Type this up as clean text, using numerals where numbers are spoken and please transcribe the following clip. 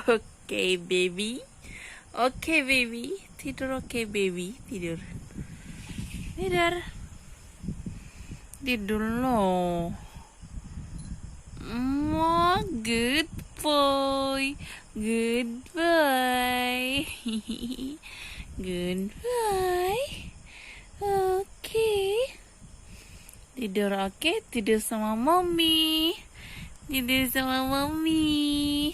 Oke, baby. Oke, baby. Tidur, oke, baby. Tidur. Tidur. Tidur loh. Good boy. Good boy. Good boy. Oke. Tidur, oke. Tidur sama mommy. Tidur sama mommy.